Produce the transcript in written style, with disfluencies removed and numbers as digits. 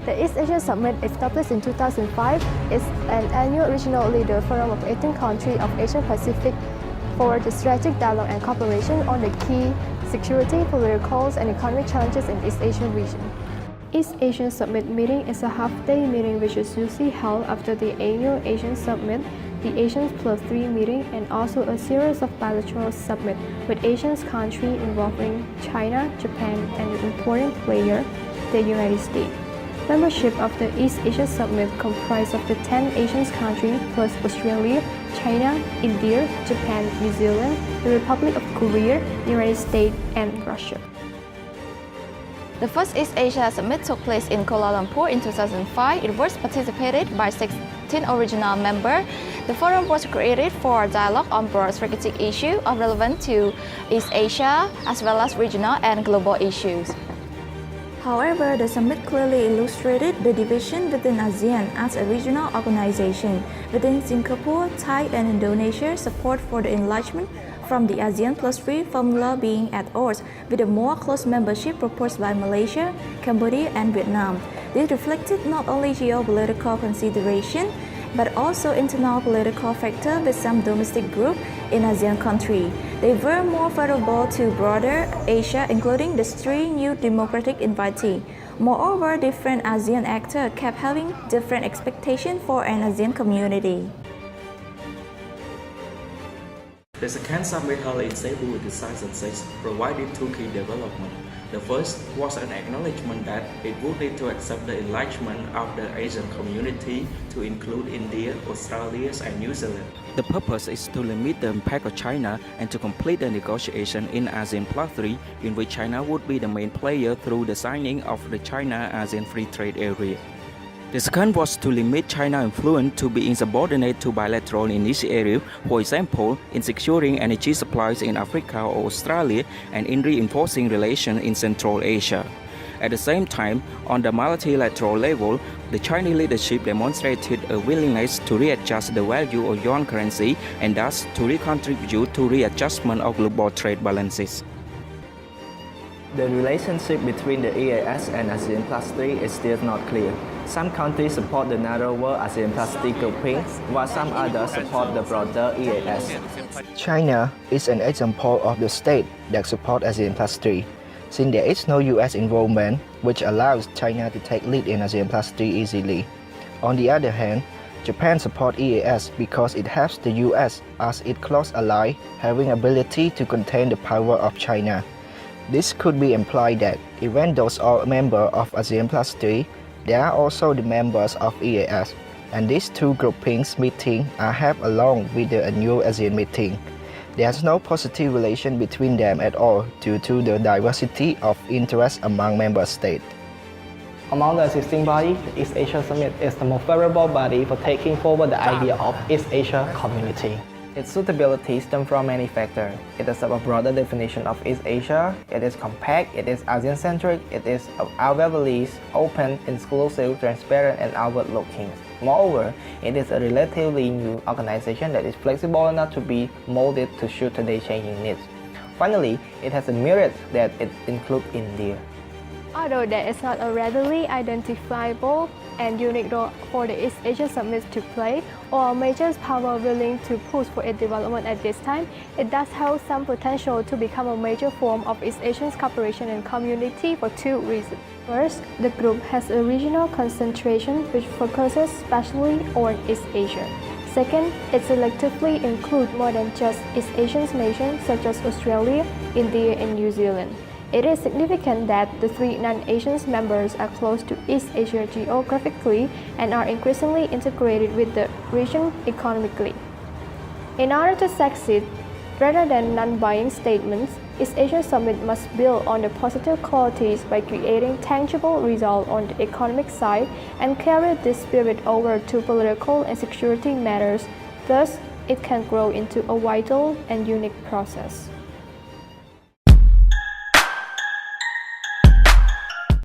The East Asian Summit, established in 2005, is an annual regional leader forum of 18 countries of Asia Pacific for the strategic dialogue and cooperation on the key security, political, and economic challenges in the East Asian region. East Asian Summit meeting is a half-day meeting which is usually held after the annual Asian Summit, the Asians Plus 3 meeting, and also a series of bilateral summits with Asian countries involving China, Japan, and an important player, the United States. Membership of the East Asia Summit comprised of the 10 Asian countries plus Australia, China, India, Japan, New Zealand, the Republic of Korea, United States, and Russia. The first East Asia Summit took place in Kuala Lumpur in 2005. It was participated by 16 original members. The forum was created for dialogue on broad strategic issues of relevance to East Asia, as well as regional and global issues. However, the summit clearly illustrated the division within ASEAN as a regional organization. Within Singapore, Thai, and Indonesia, support for the enlargement from the ASEAN Plus 3 formula being at odds with a more close membership proposed by Malaysia, Cambodia, and Vietnam. This reflected not only geopolitical consideration, but also internal political factors with some domestic groups in ASEAN countries. They were more favorable to broader Asia, including the 3 new democratic invitees. Moreover, different ASEAN actors kept having different expectations for an ASEAN community. The second summit held in Cebu in 2006 provided 2 key developments. The first was an acknowledgement that it would need to accept the enlargement of the Asian community to include India, Australia, and New Zealand. The purpose is to limit the impact of China and to complete the negotiation in ASEAN Plus 3, in which China would be the main player through the signing of the China-ASEAN Free Trade Area. The second was to limit China's influence to be insubordinate to bilateral in this area, for example, in securing energy supplies in Africa or Australia and in reinforcing relations in Central Asia. At the same time, on the multilateral level, the Chinese leadership demonstrated a willingness to readjust the value of yuan currency and thus to recontribute to readjustment of global trade balances. The relationship between the EAS and ASEAN Plus 3 is still not clear. Some countries support the narrower ASEAN Plus 3 grouping, while some others support the broader EAS. China is an example of the state that supports ASEAN Plus 3, since there is no US involvement, which allows China to take lead in ASEAN Plus 3 easily. On the other hand, Japan supports EAS because it has the US as its close ally, having ability to contain the power of China. This could be implied that even those are members of ASEAN Plus 3, they are also the members of EAS, and these 2 groupings meeting are held along with the annual ASEAN meeting. There is no positive relation between them at all due to the diversity of interests among member states. Among the existing bodies, the East Asia Summit is the most favorable body for taking forward the idea of East Asia community. Its suitability stems from many factors. It is a broader definition of East Asia, it is compact, it is ASEAN-centric, it is outwardly open, inclusive, transparent, and outward-looking. Moreover, it is a relatively new organization that is flexible enough to be molded to suit today's changing needs. Finally, it has a merit that it includes India. Although there is not a readily identifiable and unique role for the East Asia Summit to play, or a major power willing to push for its development at this time, it does have some potential to become a major form of East Asian cooperation and community for 2 reasons. First, the group has a regional concentration which focuses especially on East Asia. Second, it selectively includes more than just East Asian nations such as Australia, India, and New Zealand. It is significant that the 3 non-Asian members are close to East Asia geographically and are increasingly integrated with the region economically. In order to succeed, rather than non-binding statements, East Asia Summit must build on the positive qualities by creating tangible results on the economic side and carry this spirit over to political and security matters. Thus, it can grow into a vital and unique process.